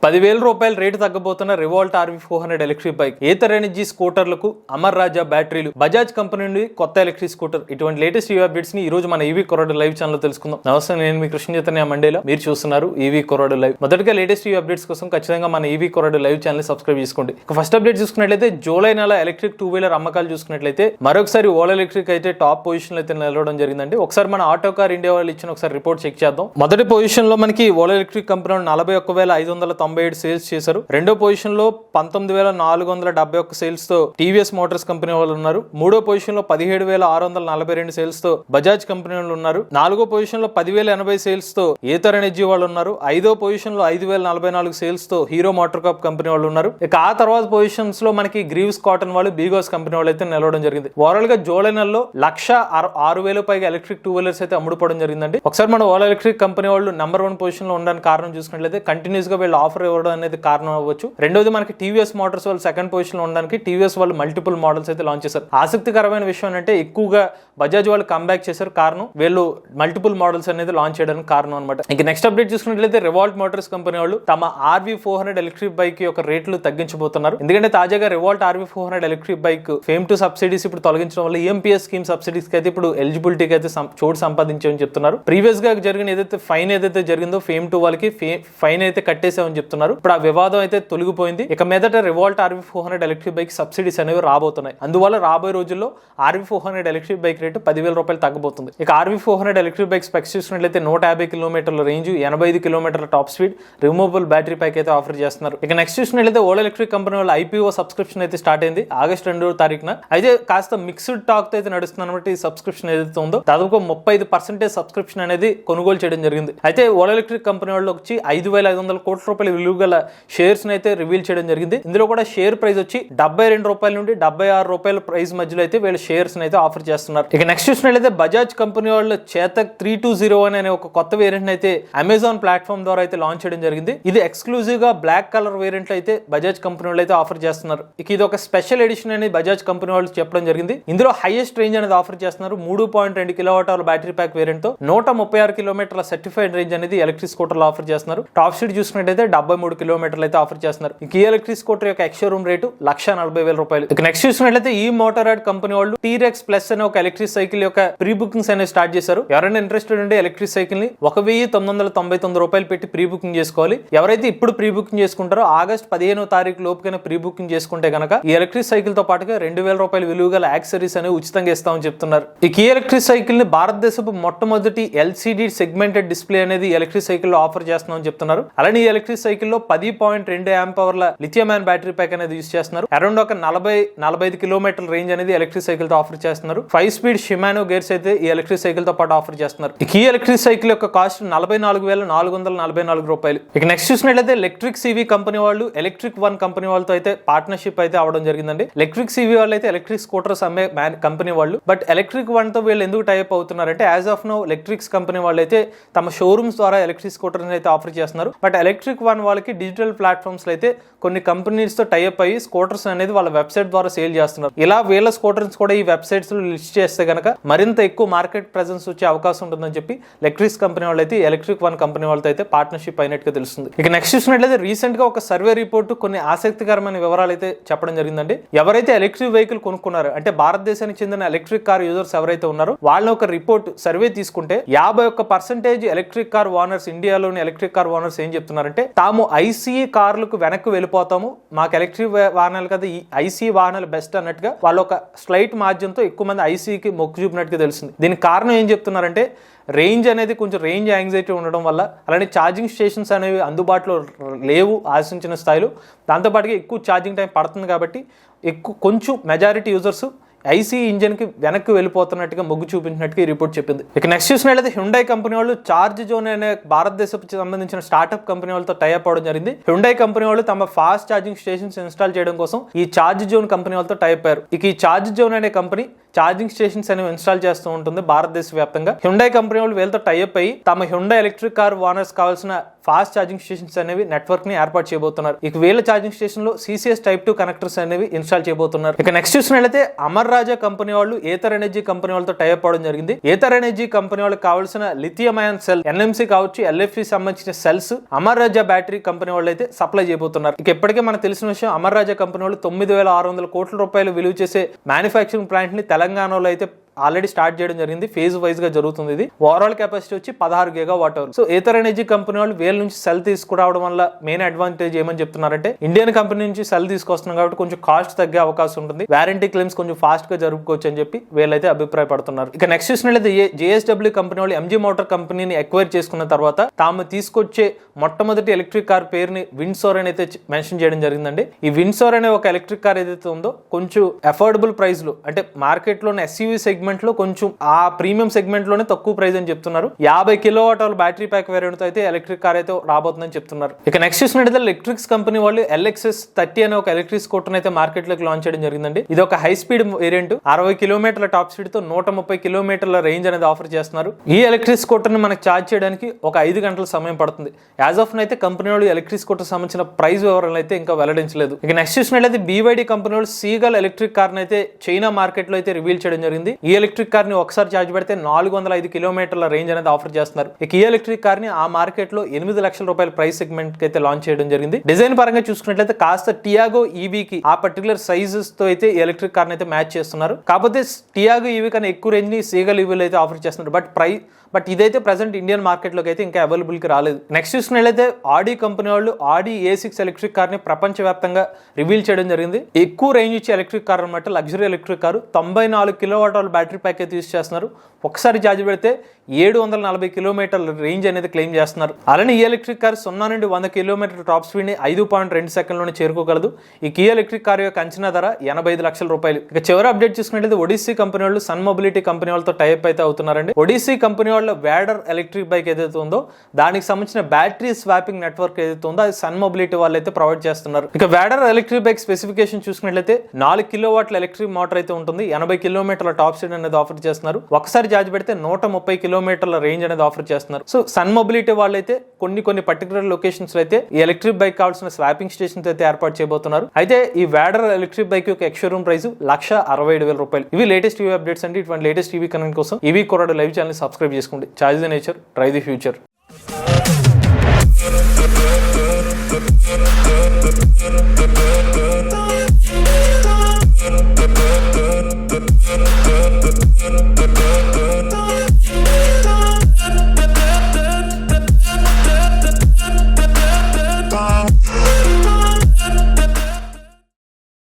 రూపాయల రేటు తగ్గబోతున్న Revolt RV400 electric bike, Ather energy స్కూటర్లకు అమర్ రాజా బ్యాటరీలు, బజాజ్ కంపెనీ నుండి కొత్త ఎలక్ట్రిక్ స్కూటర్. ఇటువంటి లేటెస్ట్ ఈవీ అప్డేట్స్ ని ఈ రోజు మన ఈవీ కొరడు లైవ్ ఛానల్ తెలుసుకుందాం. నమస్తే, నేను మీ కృష్ణ చైతన్య మండేలో, మీరు చూస్తున్నారు ఈవీ కొరడు లైవ్. మొదటిగా లేటెస్ట్ ఈవీ అప్డేట్స్ కోసం ఖచ్చితంగా మన ఈవీ కొరడు లైవ్ ఛానల్ సబ్స్క్రైబ్ చేసుకోండి. ఫస్ట్ అప్డేట్ చూసుకున్నట్లయితే జూలై నెల ఎలక్ట్రిక్ 2 వీలర్ అమ్మకాలు చూసుకున్నట్లయితే మరొకసారి ఓలా ఎలక్ట్రిక్ అయితే టాప్ పొజిషన్ అయితే నిలవడం జరిగిందండి. ఒకసారి మన ఆటో కార్ ఇండియా వాళ్ళు ఇచ్చిన ఒకసారి రిపోర్ట్ చెక్ చేద్దాం. మొదటి పొజిషన్ లో మనకి ఓలా ఎలక్ట్రిక్ కంపెనీ 41,597 సేల్స్ చేశారు. రెండో పొజిషన్ లో 19,471 సేల్స్ తో టీవీఎస్ మోటార్స్ కంపెనీ వాళ్ళు ఉన్నారు. మూడో పొజిషన్ లో 17,642 సేల్స్ తో బజాజ్ కంపెనీ వాళ్ళు ఉన్నారు. నాలుగో పొజిషన్ లో 10,080 సేల్స్ తో ఏథర్ ఎనర్జీ వాళ్ళు ఉన్నారు. ఐదో పొజిషన్ లో 5,044 సేల్స్ తో హీరో మోటార్ కాప్ కంపెనీ వాళ్ళు ఉన్నారు. ఇక ఆ తర్వాత పొజిషన్స్ లో మనకి గ్రీవ్స్ కాటన్ వాళ్ళు, బీగోస్ కంపెనీ వాళ్ళు అయితే నిలవడం జరిగింది. ఓవరాల్ గా జూలై నెలలో 1,06,000 పైగా ఎలక్ట్రిక్ 2 వీలర్స్ అయితే అమ్ముడుపోవడం జరిగిందండి. ఒకసారి మన ఓలా ఎలక్ట్రిక్ కంపెనీ వాళ్ళు నెంబర్ 1 పొజిషన్ లో ఉండడానికి కారణం చూసుకున్నట్లయితే కంటిన్యూస్ గా వీళ్ళు ఆఫర్ ఇవ్వడం అనేది కారణం అవ్వచ్చు. రెండోది మనకి టీవీఎస్ మోటార్స్ వాళ్ళు సెకండ్ పొజిషన్ లో ఉండడానికి టీవీఎస్ వాళ్ళు మల్టిపుల్ మోడల్స్ అయితే లాంచ్ చేశారు. ఆసక్తికరమైన విషయం అంటే ఎక్కువగా బజాజ్ వాళ్ళు కంబ్యాక్ చేశారు. కారణం వీళ్ళు మల్టిపుల్ మోడల్స్ అనేది లాంచ్ చేయడానికి కారణం అనమాట. ఇక నెక్స్ట్ అప్డేట్ చూసుకున్నట్లయితే రివాల్ట్ మోటార్స్ కంపెనీ వాళ్ళు తమ RV400 ఎలక్ట్రిక్ బైక్ యొక్క రేట్లు తగ్గించబోతున్నారు. ఎందుకంటే తాజాగా revolt RV400 electric bike fame to subsidies ఇప్పుడు తొలగించడం వల్ల EMPS స్కీమ్ సబ్సిడీస్ కి అయితే ఇప్పుడు ఎలిజిబిలిటీకి అయితే చోటు సంపాదించామని చెప్తున్నారు. ప్రీవియస్ గా జరిగిన ఫైన్ ఏదైతే జరిగిందో ఫేమ్ టు వాళ్ళకి ఫైన్ అయితే కట్టేసామని చెప్తున్నారు. ఇప్పుడు ఆ వివాదం అయితే తొలగిపోయింది. ఇక మీదట revolt RV400 electric bike subsidies అనేవి రాబోతున్నాయి. అందువల్ల రాబోయే రోజుల్లో RV400 ఎలక్ట్రిక్ బైక్ రేటు 10,000 రూపాయలు తగ్గబోతుంది. ఇక RV400 ఎలక్ట్రిక్ బైక్ స్పెక్స్ చూసినట్లయితే 150 కిలోమీటర్ల రేంజ్, 85 కిలోమీటర్ల top speed, removable battery pack అయితే ఆఫర్ చేస్తున్నారు. ఇక నెక్స్ట్ చూసినట్లయితే ఓలా ఎలక్ట్రిక్ కంపెనీ వాళ్ళ IPO సబ్స్క్రిప్షన్ అయితే స్టార్ట్ అయింది ఆగస్టు 2వ తారీఖున. అయితే కాస్త మిక్స్డ్ టాక్ అయితే నడుస్తుంది అనమాట. ఈ సబ్స్క్రిప్షన్ ఏదైతే ఉందో దాదాపు 35% సబ్స్క్రిప్షన్ అనేది కొనుగోలు చేయడం జరిగింది. అయితే ఓలా ఎలక్ట్రిక్ కంపెనీ వాళ్ళు వచ్చి 5,500 కోట్ల రూపాయల విలువ గల షేర్స్ అయితే రివీల్ చేయడం జరిగింది. ఇందులో కూడా షేర్ ప్రైస్ వచ్చి 72 రూపాయల నుండి 76 రూపాయల ప్రైస్ మధ్యలో అయితే వీళ్ళ షేర్స్ అయితే ఆఫర్ చేస్తున్నారు. ఇక నెక్స్ట్ చూసినట్లయితే బజాజ్ కంపెనీ వాళ్ళు చేతక్ 320 అనే ఒక కొత్త వేరియంట్ అయితే అమెజాన్ ప్లాట్ఫామ్ ద్వారా అయితే లాంచ్ చేయడం జరిగింది. ఇది ఎక్స్క్లూజివ్ గా బ్లాక్ కలర్ వేరియంట్ అయితే బజాజ్ కంపెనీ వాళ్ళు అయితే ఆఫర్ చేస్తున్నారు. ఇక ఇది ఒక స్పెషల్ ఎడిషన్ అనేది బజాజ్ కంపెనీ వాళ్ళు చెప్పడం జరిగింది. ఇందులో హైయెస్ట్ రేంజ్ అనేది ఆఫర్ చేస్తున్నారు. 3.2 కిలోవాట్ బ్యాటరీ ప్యాక్ వేరియంట్ తో 136 కిలోమీటర్ల సర్టిఫైడ్ రేంజ్ అనేది ఎలక్ట్రిక్ స్కూటర్ లో ఆఫర్ చేస్తున్నారు. టాప్ స్పీడ్ చూసుకున్నట్లయితే 73 కిలోమీటర్లు అయితే ఆఫర్ చేస్తున్నారు. ఈ ఎలక్ట్రిక్ స్కూటర్ యొక్క ఎక్స్-షోరూమ్ రేటు 1,40,000 రూపాయలు. ఇక నెక్స్ట్ చూసినట్లయితే ఈ మోటార్ కంపెనీ వాళ్ళు T-Rex ప్లస్ అనే ఒక ఎలక్ట్రిక్ సైకిల్ యొక్క ప్రీ బుకింగ్స్ అనేది స్టార్ట్ చేశారు. ఎవరైనా ఇంట్రెస్టెడ్ ఉంటే ఎలక్ట్రిక్ సైకిల్ ని 1,999 రూపాయలు పెట్టి ప్రీ బుకింగ్ చేసుకోవాలి. ఎవరైతే ఇప్పుడు ప్రీ బుకింగ్ చేసుకుంటారో ఆగస్ట్ 15వ తారీఖు లోపుకైనా ప్రీ బుకింగ్ చేసుకుంటే కనుక ఈ ఎలక్ట్రిక్ సైకిల్ తో పాటుగా 2,000 రూపాయలు విలువ గల యాక్సెసరీస్ అనేవి ఉచితంగా ఇస్తామని చెప్తున్నారు. ఈ ఎలక్ట్రిక్ సైకిల్ ని భారతదేశపు మొట్టమొదటి LCD సెగ్మెంటెడ్ డిస్ప్లే అనేది ఎలక్ట్రిక్ సైకిల్ లో ఆఫర్ చేస్తున్నామని చెప్తున్నారు. అలానే ఈ ఎలక్ట్రిక్ సైకిల్ లో 10.2 ఆంప్ అవర్ల లిథియం అయాన్ బ్యాటరీ ప్యాక్ అనేది యూజ్ చేస్తున్నారు. అరౌండ్ ఒక 40-45 కిలోమీటర్ల రేంజ్ అనేది ఎలక్ట్రిక్ సైకిల్ తో ఆఫర్ చేస్తున్నారు. 5 స్పీడ్ షిమానో గేర్స్ అయితే ఈ ఎలక్ట్రిక్ సైకిల్ తో పాటు ఆఫర్ చేస్తున్నారు. ఈ ఎలక్ట్రిక్ సైకిల్ యొక్క కాస్ట్ 44,444 రూపాయలు. ఇక నెక్స్ట్ చూసినట్లయితే ఎలక్ట్రిక్ CV కంపెనీ వాళ్ళు ఎలక్ట్రిక్ వన్ కంపెనీ వాళ్ళతో అయితే పార్ట్నర్షిప్ అయితే అవడం జరిగిందండి. ఎలక్ట్రిక్ CV వాళ్ళు అయితే ఎలక్ట్రిక్ స్కూటర్స్ అమ్మే కంపెనీ వాళ్ళు. బట్ ఎలక్ట్రిక్ వన్ తో వీళ్ళు ఎందుకు టైప్ అవుతున్నారంటే as of now electrics company వాళ్ళు అయితే తమ షోరూమ్స్ ద్వారా ఎలక్ట్రిక్ స్కూటర్ అయితే ఆఫర్ చేస్తున్నారు. బట్ ఎలక్ట్రిక్ వన్ వాళ్ళకి డిజిటల్ ప్లాట్ఫామ్స్ లో అయితే కొన్ని కంపెనీస్ తో టైప్ అయ్యి స్కూటర్స్ అనేది వాళ్ళ వెబ్సైట్ ద్వారా సేల్ చేస్తున్నారు. ఇలా వీళ్ళ స్కూటర్స్ కూడా ఈ వెబ్సైట్స్ లో లిస్ట్ చేస్తే కనుక మరింత ఎక్కువ మార్కెట్ ప్రెజెన్స్ వచ్చే అవకాశం ఉంటుందని చెప్పి ఎలక్ట్రిక్స్ కంపెనీ వాళ్ళు అయితే ఎలక్ట్రిక్ వన్ కంపెనీ వాళ్ళతో అయితే పార్ట్నర్షిప్ అయినట్టుగా తెలుస్తుంది. ఇక నెక్స్ట్ చూసినట్లయితే రీసెంట్ గా ఒక సర్వే రిపోర్ట్ కొన్ని ఆసక్తికరమైన వివరాలు అయితే చెప్పడం జరిగిందండి. ఎవరైతే ఎలక్ట్రిక్ వెహికల్ కొనుక్కున్నారో అంటే భారతదేశానికి చెందిన ఎలక్ట్రిక్ కార్ యూజర్స్ ఎవరైతే ఉన్నారో వాళ్ళని ఒక రిపోర్ట్ సర్వే తీసుకుంటే 51% ఎలక్ట్రిక్ కార్ ఓనర్స్, ఇండియాలోని ఎలక్ట్రిక్ కార్ ఓనర్స్ ఏం చెప్తున్నారంటే తాము ICE కార్లకు వెనక్కి వెళ్ళిపోతాము, మాకు ఎలక్ట్రిక్ వాహనాలు కదా ఈ ICE వాహనాలు బెస్ట్ అన్నట్టుగా వాళ్ళు ఒక స్లైట్ మార్జిన్తో ఎక్కువ మంది ICEకి మొక్కు చూపినట్టుగా తెలిసింది. దీనికి కారణం ఏం చెప్తున్నారంటే రేంజ్ అనేది కొంచెం రేంజ్ యాంగ్జైటీ ఉండడం వల్ల, అలానే ఛార్జింగ్ స్టేషన్స్ అనేవి అందుబాటులో లేవు ఆశించిన స్థాయిలో, దాంతోపాటుగా ఎక్కువ ఛార్జింగ్ టైం పడుతుంది కాబట్టి కొంచెం మెజారిటీ యూజర్స్ ICE ఇంజిన్ కి వెనక్కి వెళ్ళిపోతున్నట్టుగా మొగ్గు చూపించినట్టుగా ఈ రిపోర్ట్ చెప్పింది. ఇక నెక్స్ట్ చూసినట్లయితే హ్యుండై కంపెనీ వాళ్ళు చార్జ్ జోన్ అనే భారతదేశపు సంబంధించిన స్టార్ట్అప్ కంపెనీ వాళ్ళతో టైఅప్ అవడం జరిగింది. హ్యుండై కంపెనీ వాళ్ళు తమ ఫాస్ట్ ఛార్జింగ్ స్టేషన్స్ ఇన్స్టాల్ చేయడం కోసం ఈ చార్జ్ జోన్ కంపెనీ వాళ్ళతో టైఅప్ అయ్యారు. ఇక ఈ చార్జ్ జోన్ అనే కంపెనీ ఛార్జింగ్ స్టేషన్స్ అనేవి ఇన్స్టాల్ చేస్తూ ఉంటుంది భారతదేశ వ్యాప్తంగా. హ్యుండై కంపెనీ వాళ్ళు వీళ్ళతో టైఅప్ అయ్యి తమ హ్యుండై ఎలక్ట్రిక్ కార్ ఓనర్స్ కావాల్సిన ఫాస్ట్ ఛార్జింగ్ స్టేషన్స్ అనేవి నెట్వర్క్ ని ఏర్పాటు చేయబోతున్నారు. ఇక వీళ్ళ ఛార్జింగ్ స్టేషన్ లో CCS Type 2 కనెక్టర్స్ అనేవి ఇన్స్టాల్ చేయబోతున్నారు. ఇక నెక్స్ట్ చూసినట్లయితే అమర్ రాజా కంపెనీ వాళ్ళు ఏథర్ ఎనర్జీ కంపెనీ వాళ్ళతో టైఅప్ అవడం జరిగింది. ఏథర్ ఎనర్జీ కంపెనీ వాళ్ళకి కావాల్సిన లిథియం అయాన్ సెల్ NMC కావచ్చు, LFP సంబంధించిన సెల్స్ అమర్ రాజా బ్యాటరీ కంపెనీ వాళ్ళు అయితే సప్లై చేయబోతున్నారు. ఇక ఇప్పటికే మనకు తెలిసిన విషయం, అమర్ రాజా కంపెనీ వాళ్ళు 9,600 కోట్ల రూపాయలు విలువ చేసే మ్యానుఫ్యాక్చరింగ్ ప్లాంట్ ని తెలంగాణలో అయితే ఆల్రెడీ స్టార్ట్ చేయడం జరిగింది. ఫేజ్ వైజ్ గా జరుగుతుంది. ఇది ఓవరాల్ కెపాసిటీ వచ్చి 16 GWh. So Ather energy company వాళ్ళు వీళ్ళ నుంచి సెల్ తీసుకురావడం వల్ల మెయిన్ అడ్వాంటేజ్ ఏమని చెప్తున్నారంటే, ఇండియన్ కంపెనీ నుంచి సెల్ తీసుకొస్తున్నాం కాబట్టి కొంచెం కాస్ట్ తగ్గే అవకాశం ఉంటుంది, వారంటీ క్లెయిమ్స్ కొంచెం ఫాస్ట్ గా జరుపుకోవచ్చు అని చెప్పి వీళ్ళైతే అభిప్రాయపడుతున్నారు. ఇక నెక్స్ట్ చూసినట్లయితే JSW కంపెనీ వాళ్ళు MG మోటార్ కంపెనీని ఎక్వైర్ చేసుకున్న తర్వాత తాము తీసుకొచ్చే మొట్టమొదటి ఎలక్ట్రిక్ కార్ పేరుని విండ్సోర్ అని అయితే మెన్షన్ చేయడం జరిగిందండి. ఈ విండ్సోర్ అనే ఒక ఎలక్ట్రిక్ కార్ ఏదైతే ఉందో కొంచెం అఫోర్డబుల్ ప్రైస్ లో, అంటే మార్కెట్ లోనే SUV సెగ్మెంట్ లో కొంచెం ఆ ప్రీమియం సెగ్మెంట్ లోనే తక్కువ ప్రైస్ అని చెప్తున్నారు. 50 kWh బ్యాటరీ ప్యాక్ వేరియంట్ తో అయితే ఎలక్ట్రిక్ కార్ అయితే రాబోతుందని చెప్తున్నారు. ఇక నెక్స్ట్ చూసినట్లయితే ఎలక్ట్రిక్స్ కంపెనీ వాళ్ళు LXS 30 అనే ఒక ఎలక్ట్రిక్ స్కూటర్ అయితే మార్కెట్ లోకి లాంచ్ చేయడం జరిగిందండి. ఇది ఒక high speed variant, 60 km top speed తో 130 km రేంజ్ అనేది ఆఫర్ చేస్తున్నారు. ఈ ఎలక్ట్రిక్ స్కూటర్ ని మనకి ఛార్జ్ చేయడానికి ఒక 5 గంటల సమయం పడుతుంది. యాజ్ ఆఫ్ అయితే కంపెనీ వాళ్ళు ఎలక్ట్రిక్ స్కూటర్ సంబంధించిన ప్రైస్ వివరాలు అయితే ఇంకా వెల్లడించలేదు. ఇక నెక్స్ట్ చూసినట్లయితే BYD కంపెనీ వాళ్ళు సీగల్ ఎలక్ట్రిక్ కార్ అయితే చైనా మార్కెట్ లో అయితే రివీల్ చేయడం జరిగింది. ఈ ఎలక్ట్రిక్ కార్ ని ఒకసారి ఛార్జ్ పెడితే 405 km రేంజ్ అనేది ఆఫర్ చేస్తున్నారు. ఇక ఈ ఎలక్ట్రిక్ కార్ ని ఆ మార్కెట్ లో 8 లక్షల రూపాయల ప్రైస్ సెగ్మెంట్ కి అయితే లాంచ్ చేయడం జరిగింది. డిజైన్ పరంగా చూసుకున్నట్లయితే కాస్త టియాగో EV కి ఆ పర్టికులర్ సైజెస్ తో అయితే ఈ ఎలక్ట్రిక్ కార్ అయితే మ్యాచ్ చేస్తున్నారు. కాకపోతే టియాగో EV కన్నా ఎక్కువ రేంజ్ ని సీగల్ EV అయితే ఆఫర్ చేస్తున్నారు. బట్ ఇదైతే ప్రెసెంట్ ఇండియన్ మార్కెట్ లోకి అయితే ఇంకా అవైలబుల్ కి రాలేదు. నెక్స్ట్ చూసినట్లయితే ఆడి కంపెనీ వాళ్ళు ఆడి A6 ఎలక్ట్రిక్ కార్ ని ప్రపంచవ్యాప్తంగా రివీల్ చేయడం జరిగింది. ఎక్కువ రేంజ్ ఇచ్చే ఎలక్ట్రిక్ కార్ అనమాట, luxury electric car. 94 kWh battery pack అయితే యూస్ చేస్తున్నారు. ఒకసారి ఛార్జ్ పెడితే 740 km రేంజ్ అనేది క్లెయిమ్ చేస్తున్నారు. అలానే ఈ ఎలక్ట్రిక్ కార్ 0 నుండి 100 km టాప్ స్పీడ్ ని 5.2 సెకండ్లోనే చేరుకోగలదు. ఈ కీ ఎలక్ట్రిక్ కార్ యొక్క అంచనా ధర 85 లక్షల రూపాయలు. ఇక చివరి అప్డేట్ చూసుకున్నట్లయితే ఒడిస్సీ కంపెనీ వాళ్ళు సన్ మొబిలిటీ కంపెనీ వాళ్ళతో టైప్ అయితే అవుతున్నారండి. ఒడిస్సీ కంపెనీ వాళ్ళ వ్యాడర్ ఎలక్ట్రిక్ బైక్ ఏదైతే ఉందో దానికి సంబంధించిన బ్యాటరీ స్వాపింగ్ నెట్వర్క్ ఏదైతే ఉందో అది సన్ మొబిలిటీ వాళ్ళు అయితే ప్రొవైడ్ చేస్తున్నారు. ఇక వ్యాడర్ ఎలక్ట్రిక్ బైక్ స్పెసిఫికేషన్ చూసుకున్నట్లయితే 4 kW ఎలక్ట్రిక్ మోటార్ అయితే ఉంటుంది, 80 km టాప్ స్పీడ్ అనేది ఆఫర్ చేస్తున్నారు. ఒకసారి ఛార్జ్ పెడితే 130 km రేంజ్ అనేది ఆఫర్ చేస్తున్నారు. సో సన్ మొబిలిటీ వాళ్ళు అయితే కొన్ని పర్టికులర్ లొకేషన్స్ లో అయితే ఈ ఎలక్ట్రిక్ బైక్ కావాల్సిన స్వాపింగ్ స్టేషన్స్ అయితే ఏర్పాటు చేయబోతున్నారు. అయితే ఈ వ్యాడర్ ఎలక్ట్రిక్ బైక్ యొక్క ఎక్స్-షోరూమ్ ప్రైస్ 1,67,000 రూపాయలు. ఇవి లేటెస్ట్ టీవీ అప్డేట్స్ అండి. ఇటువంటి లేటెస్ట్ టీవీ కనెక్ట్ కోసం ఈవీ కొరడు లైవ్ ఛానల్ సబ్స్క్రైబ్ చేసుకోండి. Charge the nature, try the future.